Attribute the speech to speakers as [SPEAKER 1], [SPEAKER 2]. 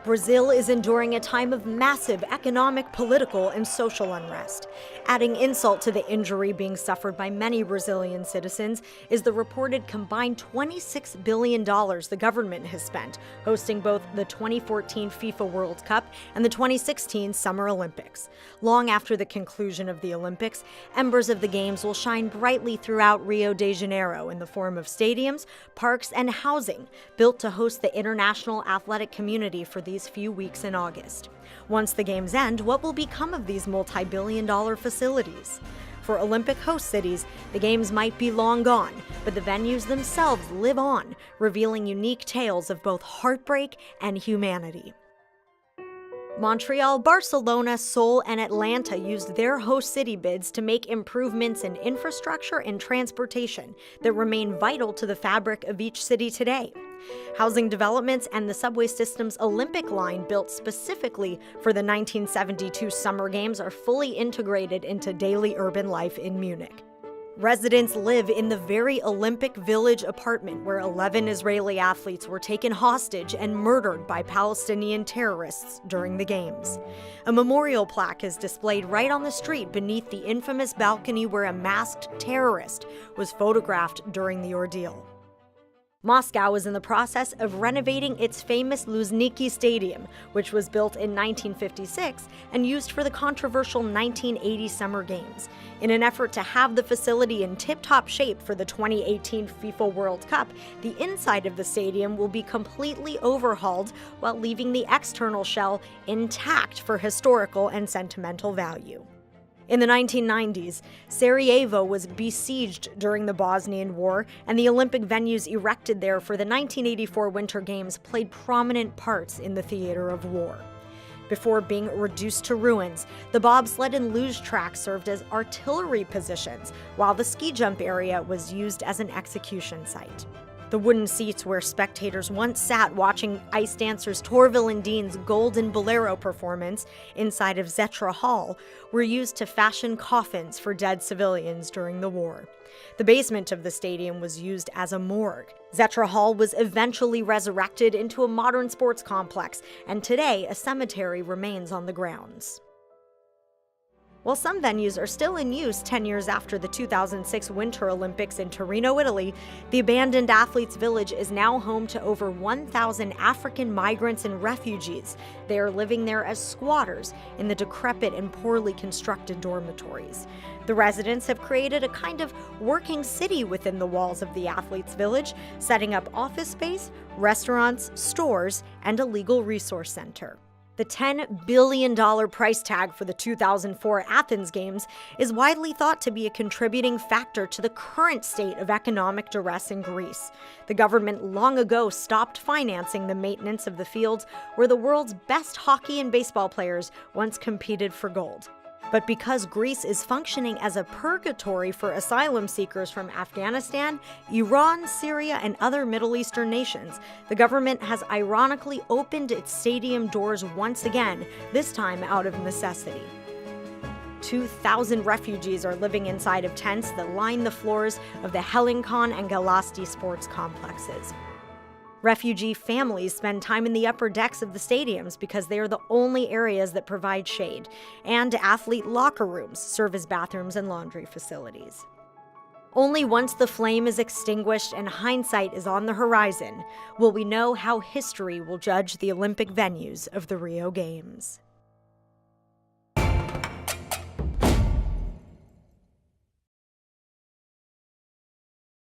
[SPEAKER 1] Brazil is enduring a time of massive economic, political, and social unrest. Adding insult to the injury being suffered by many Brazilian citizens is the reported combined $26 billion the government has spent hosting both the 2014 FIFA World Cup and the 2016 Summer Olympics. Long after the conclusion of the Olympics, embers of the Games will shine brightly throughout Rio de Janeiro in the form of stadiums, parks, and housing built to host the international athletic community for these few weeks in August. Once the Games end, what will become of these multi-billion-dollar facilities? For Olympic host cities, the Games might be long gone, but the venues themselves live on, revealing unique tales of both heartbreak and humanity. Montreal, Barcelona, Seoul, and Atlanta used their host city bids to make improvements in infrastructure and transportation that remain vital to the fabric of each city today. Housing developments and the subway system's Olympic line, built specifically for the 1972 Summer Games, are fully integrated into daily urban life in Munich. Residents live in the very Olympic Village apartment where 11 Israeli athletes were taken hostage and murdered by Palestinian terrorists during the Games. A memorial plaque is displayed right on the street beneath the infamous balcony where a masked terrorist was photographed during the ordeal. Moscow is in the process of renovating its famous Luzhniki Stadium, which was built in 1956 and used for the controversial 1980 Summer Games. In an effort to have the facility in tip-top shape for the 2018 FIFA World Cup, the inside of the stadium will be completely overhauled while leaving the external shell intact for historical and sentimental value. In the 1990s, Sarajevo was besieged during the Bosnian War, and the Olympic venues erected there for the 1984 Winter Games played prominent parts in the theater of war. Before being reduced to ruins, the bobsled and luge track served as artillery positions, while the ski jump area was used as an execution site. The wooden seats where spectators once sat watching ice dancers Torvill and Dean's Golden Bolero performance inside of Zetra Hall were used to fashion coffins for dead civilians during the war. The basement of the stadium was used as a morgue. Zetra Hall was eventually resurrected into a modern sports complex, and today a cemetery remains on the grounds. While some venues are still in use 10 years after the 2006 Winter Olympics in Torino, Italy, the abandoned Athletes' Village is now home to over 1,000 African migrants and refugees. They are living there as squatters in the decrepit and poorly constructed dormitories. The residents have created a kind of working city within the walls of the Athletes' Village, setting up office space, restaurants, stores, and a legal resource center. The $10 billion price tag for the 2004 Athens Games is widely thought to be a contributing factor to the current state of economic duress in Greece. The government long ago stopped financing the maintenance of the fields where the world's best hockey and baseball players once competed for gold. But because Greece is functioning as a purgatory for asylum seekers from Afghanistan, Iran, Syria, and other Middle Eastern nations, the government has ironically opened its stadium doors once again, this time out of necessity. 2,000 refugees are living inside of tents that line the floors of the Helinkon and Galasti sports complexes. Refugee families spend time in the upper decks of the stadiums because they are the only areas that provide shade, and athlete locker rooms serve as bathrooms and laundry facilities. Only once the flame is extinguished and hindsight is on the horizon will we know how history will judge the Olympic venues of the Rio Games.